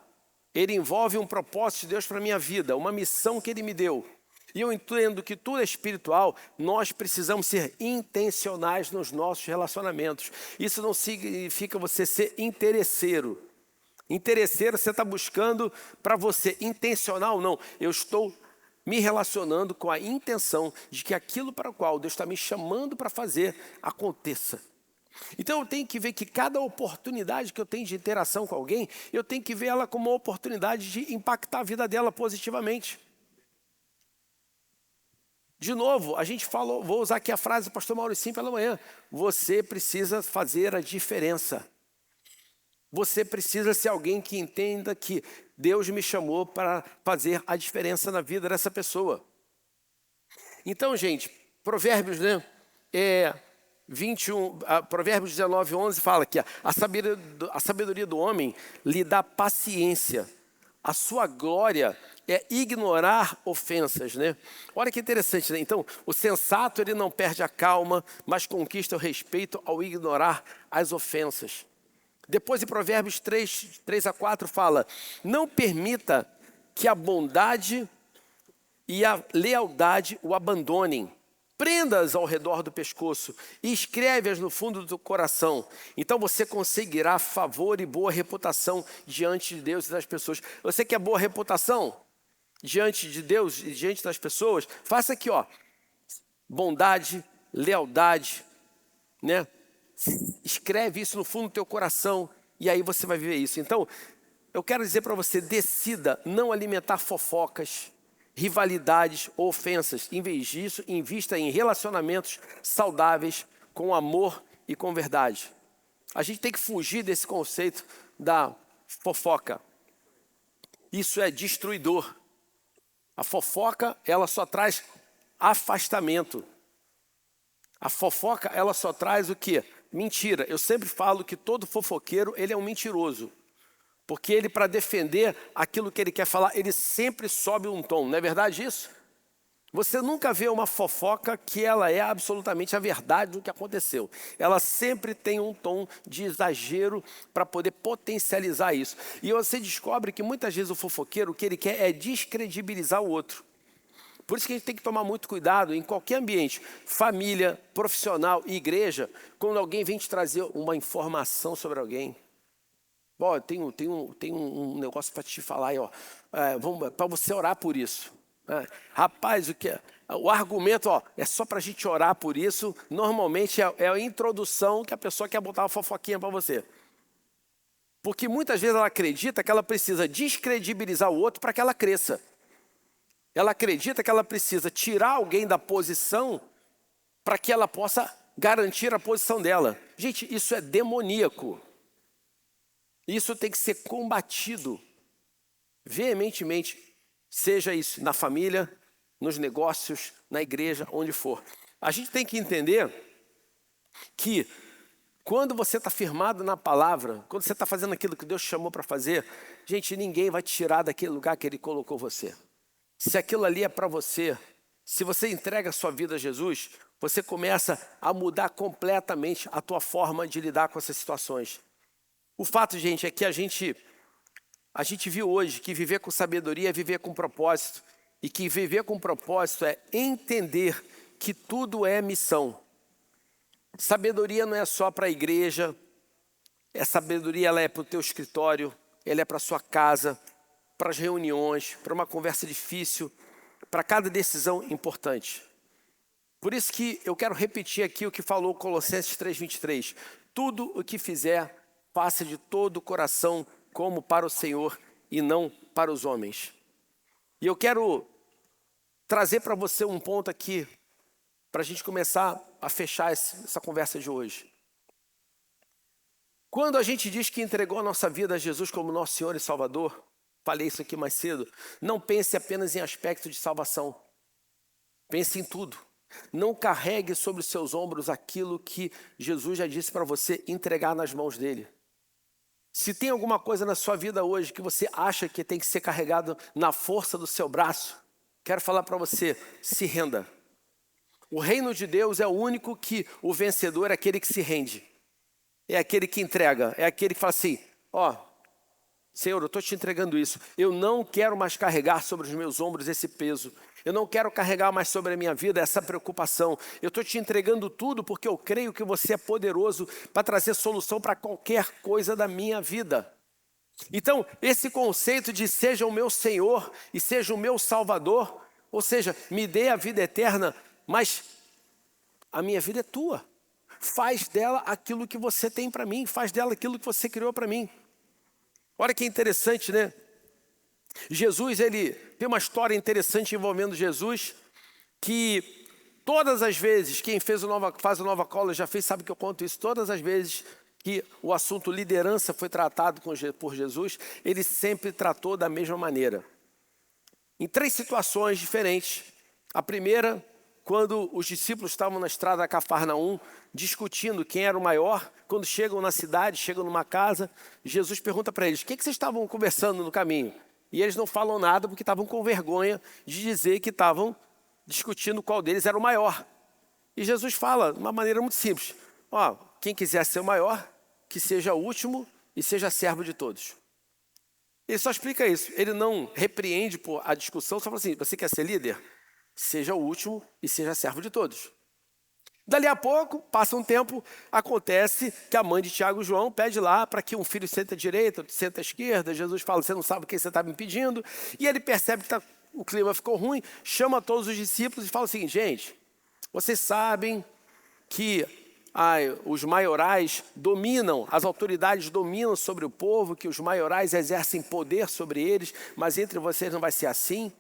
Speaker 1: ele envolve um propósito de Deus para a minha vida, uma missão que Ele me deu, e eu entendo que tudo é espiritual, nós precisamos ser intencionais nos nossos relacionamentos. Isso não significa você ser interesseiro. Interesseiro você está buscando para você, intencional não. Eu estou me relacionando com a intenção de que aquilo para o qual Deus está me chamando para fazer aconteça. Então eu tenho que ver que cada oportunidade que eu tenho de interação com alguém, eu tenho que ver ela como uma oportunidade de impactar a vida dela positivamente. De novo, a gente falou, vou usar aqui a frase do pastor Mauricinho pela manhã. Você precisa fazer a diferença. Você precisa ser alguém que entenda que Deus me chamou para fazer a diferença na vida dessa pessoa. Então, gente, Provérbios, né? Provérbios 19:11 fala que a sabedoria do homem lhe dá paciência. A sua glória é ignorar ofensas, né? Olha que interessante, né? Então, o sensato ele não perde a calma, mas conquista o respeito ao ignorar as ofensas. Depois em Provérbios 3-4 fala: não permita que a bondade e a lealdade o abandonem. Prenda-as ao redor do pescoço e escreve-as no fundo do coração. Então você conseguirá favor e boa reputação diante de Deus e das pessoas. Você quer boa reputação diante de Deus e diante das pessoas? Faça aqui, ó, bondade, lealdade, né? Escreve isso no fundo do teu coração e aí você vai viver isso. Então, eu quero dizer para você, decida não alimentar fofocas, rivalidades ou ofensas. Em vez disso, invista em relacionamentos saudáveis com amor e com verdade. A gente tem que fugir desse conceito da fofoca. Isso é destruidor. A fofoca, ela só traz afastamento. A fofoca, ela só traz o quê? Mentira. Eu sempre falo que todo fofoqueiro, ele é um mentiroso. Porque ele, para defender aquilo que ele quer falar, ele sempre sobe um tom. Não é verdade isso? Você nunca vê uma fofoca que ela é absolutamente a verdade do que aconteceu. Ela sempre tem um tom de exagero para poder potencializar isso. E você descobre que muitas vezes o fofoqueiro, o que ele quer é descredibilizar o outro. Por isso que a gente tem que tomar muito cuidado em qualquer ambiente, família, profissional e igreja, quando alguém vem te trazer uma informação sobre alguém. Ó, tem um negócio para te falar aí, ó, para você orar por isso. Rapaz, o argumento é só para a gente orar por isso. Normalmente é a introdução que a pessoa quer botar uma fofoquinha para você. Porque muitas vezes ela acredita que ela precisa descredibilizar o outro para que ela cresça. Ela acredita que ela precisa tirar alguém da posição para que ela possa garantir a posição dela. Gente, isso é demoníaco. Isso tem que ser combatido veementemente. Seja isso na família, nos negócios, na igreja, onde for. A gente tem que entender que quando você está firmado na palavra, quando você está fazendo aquilo que Deus te chamou para fazer, gente, ninguém vai te tirar daquele lugar que Ele colocou você. Se aquilo ali é para você, se você entrega a sua vida a Jesus, você começa a mudar completamente a tua forma de lidar com essas situações. O fato, gente, é que a gente viu hoje que viver com sabedoria é viver com propósito. E que viver com propósito é entender que tudo é missão. Sabedoria não é só para a igreja. Sabedoria ela é para o teu escritório, ela é para a sua casa, para as reuniões, para uma conversa difícil, para cada decisão importante. Por isso que eu quero repetir aqui o que falou Colossenses 3:23. Tudo o que fizer, faça de todo o coração, como para o Senhor e não para os homens. E eu quero trazer para você um ponto aqui, para a gente começar a fechar essa conversa de hoje. Quando a gente diz que entregou a nossa vida a Jesus como nosso Senhor e Salvador, falei isso aqui mais cedo, não pense apenas em aspecto de salvação. Pense em tudo. Não carregue sobre os seus ombros aquilo que Jesus já disse para você entregar nas mãos dele. Se tem alguma coisa na sua vida hoje que você acha que tem que ser carregado na força do seu braço, quero falar para você, se renda. O reino de Deus é o único que o vencedor é aquele que se rende. É aquele que entrega, é aquele que fala assim, Senhor, eu estou te entregando isso. Eu não quero mais carregar sobre os meus ombros esse peso. Eu não quero carregar mais sobre a minha vida essa preocupação. Eu estou te entregando tudo porque eu creio que você é poderoso para trazer solução para qualquer coisa da minha vida. Então, esse conceito de seja o meu Senhor e seja o meu Salvador, ou seja, me dê a vida eterna, mas a minha vida é tua. Faz dela aquilo que você tem para mim, faz dela aquilo que você criou para mim. Olha que interessante, né? Jesus, ele tem uma história interessante envolvendo Jesus, que todas as vezes, quem faz o Nova Cola já fez, sabe que eu conto isso, todas as vezes que o assunto liderança foi tratado por Jesus, ele sempre tratou da mesma maneira. Em 3 situações diferentes. A primeira, quando os discípulos estavam na estrada a Cafarnaum, discutindo quem era o maior, quando chegam na cidade, chegam numa casa, Jesus pergunta para eles, o que vocês estavam conversando no caminho? E eles não falam nada porque estavam com vergonha de dizer que estavam discutindo qual deles era o maior. E Jesus fala de uma maneira muito simples, quem quiser ser o maior, que seja o último e seja servo de todos. Ele só explica isso, ele não repreende por a discussão, só fala assim, você quer ser líder? Seja o último e seja servo de todos. Dali a pouco, passa um tempo, acontece que a mãe de Tiago e João pede lá para que um filho sente à direita, outro sente à esquerda. Jesus fala, você não sabe o que você está me pedindo. E ele percebe que o clima ficou ruim, chama todos os discípulos e fala assim, gente, vocês sabem que os maiorais dominam, as autoridades dominam sobre o povo, que os maiorais exercem poder sobre eles, mas entre vocês não vai ser assim.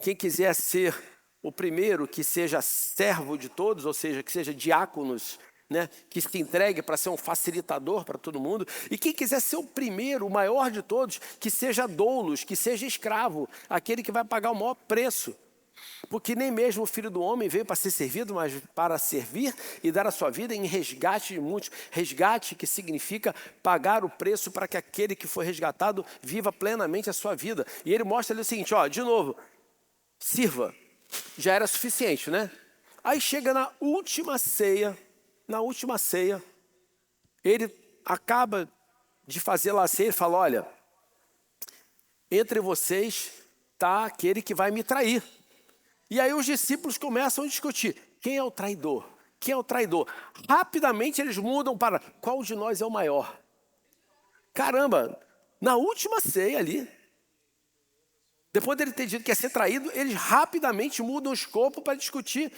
Speaker 1: Quem quiser ser o primeiro, que seja servo de todos, ou seja, que seja diáconos, né? Que se entregue para ser um facilitador para todo mundo. E quem quiser ser o primeiro, o maior de todos, que seja doulos, que seja escravo, aquele que vai pagar o maior preço. Porque nem mesmo o Filho do Homem veio para ser servido, mas para servir e dar a sua vida em resgate de muitos. Resgate que significa pagar o preço para que aquele que foi resgatado viva plenamente a sua vida. E ele mostra ali o seguinte, ó, de novo, sirva. Já era suficiente, né? Aí chega na última ceia, ele acaba de fazer lá a ceia e fala, olha, entre vocês está aquele que vai me trair. E aí os discípulos começam a discutir, quem é o traidor? Quem é o traidor? Rapidamente eles mudam para, qual de nós é o maior? Caramba, na última ceia ali, depois dele ter dito que ia ser traído, eles rapidamente mudam o escopo para discutir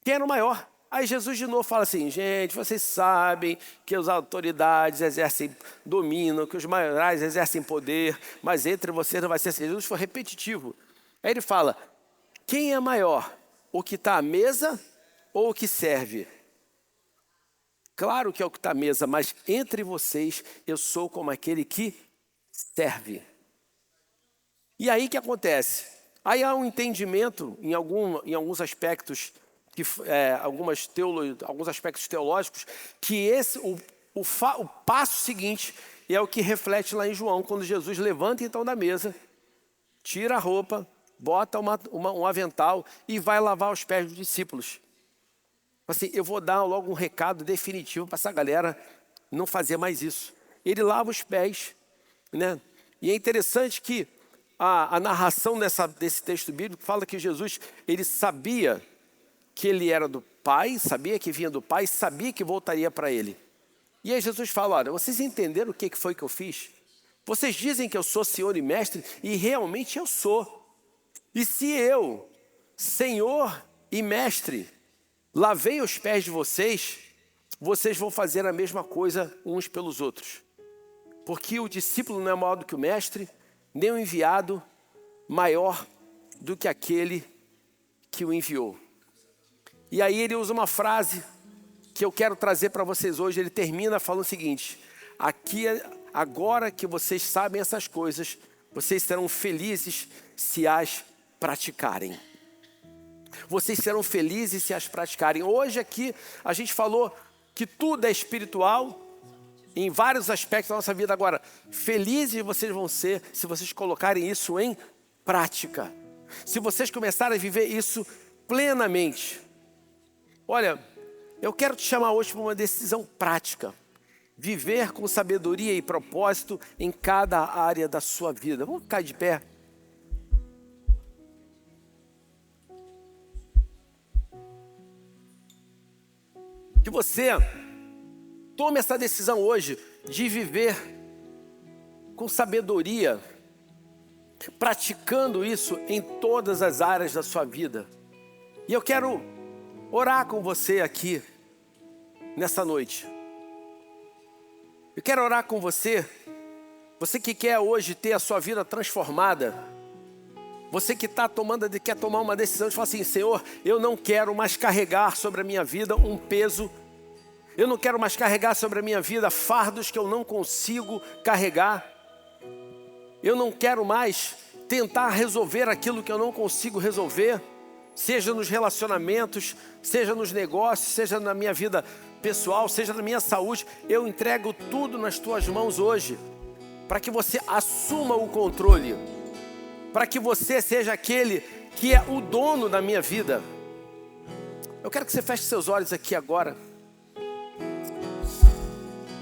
Speaker 1: quem era o maior. Aí Jesus de novo fala assim, gente, vocês sabem que as autoridades exercem domínio, que os maiores exercem poder, mas entre vocês não vai ser assim. Jesus foi repetitivo. Aí ele fala, quem é maior, o que está à mesa ou o que serve? Claro que é o que está à mesa, mas entre vocês eu sou como aquele que serve. E aí o que acontece? Aí há um entendimento em alguns aspectos, alguns aspectos teológicos, que o passo seguinte é o que reflete lá em João, quando Jesus levanta então da mesa, tira a roupa, bota um avental e vai lavar os pés dos discípulos. Assim, eu vou dar logo um recado definitivo para essa galera não fazer mais isso. Ele lava os pés, né? E é interessante que a narração desse texto bíblico fala que Jesus, ele sabia que ele era do Pai, sabia que vinha do Pai, sabia que voltaria para ele. E aí Jesus fala, olha, vocês entenderam o que foi que eu fiz? Vocês dizem que eu sou Senhor e Mestre, e realmente eu sou. E se eu, Senhor e Mestre, lavei os pés de vocês, vocês vão fazer a mesma coisa uns pelos outros. Porque o discípulo não é maior do que o Mestre, nem o enviado maior do que aquele que o enviou. E aí ele usa uma frase que eu quero trazer para vocês hoje. Ele termina falando o seguinte, agora que vocês sabem essas coisas, vocês serão felizes se as praticarem. Vocês serão felizes se as praticarem. Hoje aqui a gente falou que tudo é espiritual, em vários aspectos da nossa vida. Agora, felizes vocês vão ser se vocês colocarem isso em prática. Se vocês começarem a viver isso plenamente. Olha, eu quero te chamar hoje para uma decisão prática. Viver com sabedoria e propósito em cada área da sua vida. Vamos ficar de pé. Que você tome essa decisão hoje de viver com sabedoria, praticando isso em todas as áreas da sua vida. E eu quero orar com você aqui nessa noite. Eu quero orar com você, você que quer hoje ter a sua vida transformada, você que quer tomar uma decisão de falar assim, Senhor, eu não quero mais carregar sobre a minha vida um peso. Eu não quero mais carregar sobre a minha vida fardos que eu não consigo carregar. Eu não quero mais tentar resolver aquilo que eu não consigo resolver. Seja nos relacionamentos, seja nos negócios, seja na minha vida pessoal, seja na minha saúde. Eu entrego tudo nas tuas mãos hoje. Para que você assuma o controle. Para que você seja aquele que é o dono da minha vida. Eu quero que você feche seus olhos aqui agora.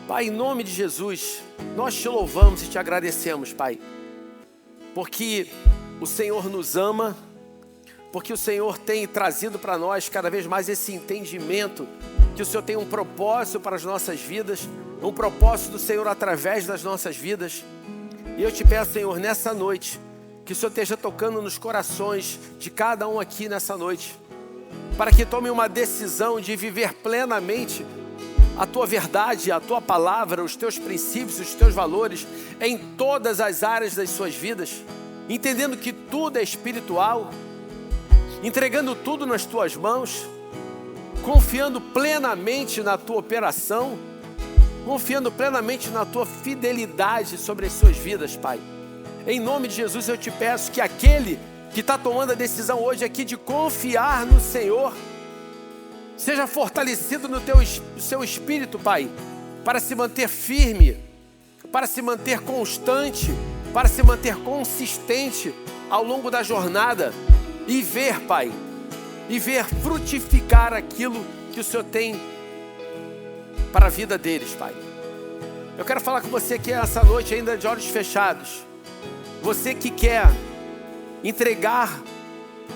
Speaker 1: Pai, em nome de Jesus, nós te louvamos e te agradecemos, Pai, porque o Senhor nos ama, porque o Senhor tem trazido para nós cada vez mais esse entendimento, que o Senhor tem um propósito para as nossas vidas, um propósito do Senhor através das nossas vidas. E eu te peço, Senhor, nessa noite, que o Senhor esteja tocando nos corações de cada um aqui nessa noite, para que tome uma decisão de viver plenamente a tua verdade, a tua palavra, os teus princípios, os teus valores em todas as áreas das suas vidas. entendendo que tudo é espiritual, entregando tudo nas tuas mãos, confiando plenamente na tua operação, confiando plenamente na tua fidelidade sobre as suas vidas, Pai. Em nome de Jesus eu te peço que aquele que está tomando a decisão hoje aqui de confiar no Senhor, seja fortalecido no seu espírito, Pai, para se manter firme, para se manter constante, para se manter consistente ao longo da jornada e ver, Pai, e ver frutificar aquilo que o Senhor tem para a vida deles, Pai. Eu quero falar com você aqui essa noite ainda de olhos fechados. Você que quer entregar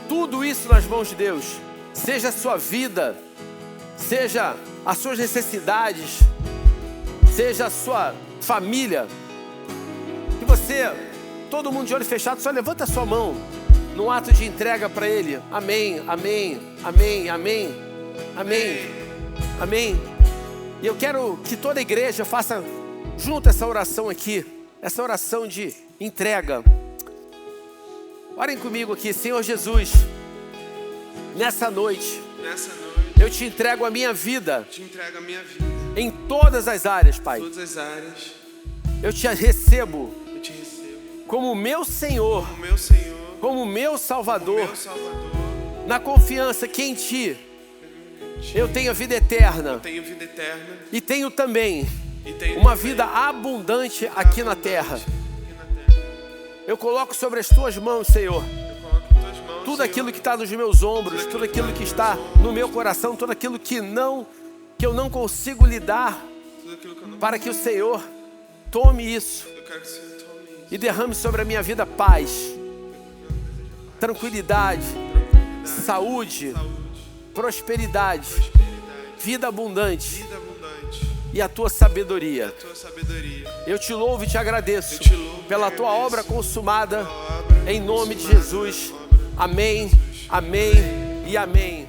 Speaker 1: tudo isso nas mãos de Deus, seja a sua vida, seja as suas necessidades, seja a sua família, que você, todo mundo de olho fechado, só levanta a sua mão num ato de entrega para Ele. Amém, amém, amém, amém, amém, amém. E eu quero que toda a igreja faça junto essa oração aqui, essa oração de entrega. Orem comigo aqui. Senhor Jesus, nessa noite eu te entrego a minha vida, em todas as áreas, Pai. Eu te recebo como meu Senhor, como meu Salvador, na confiança que em Ti eu tenho a vida eterna e tenho também uma vida abundante aqui na terra. Eu coloco sobre as Tuas mãos, Senhor, tudo aquilo que está nos meus ombros, tudo aquilo que está no meu coração, tudo aquilo que eu não consigo lidar, para que o Senhor tome isso e derrame sobre a minha vida paz, tranquilidade, saúde, prosperidade, vida abundante e a Tua sabedoria. Eu te louvo e te agradeço pela Tua obra consumada, em nome de Jesus. Amém, amém e amém.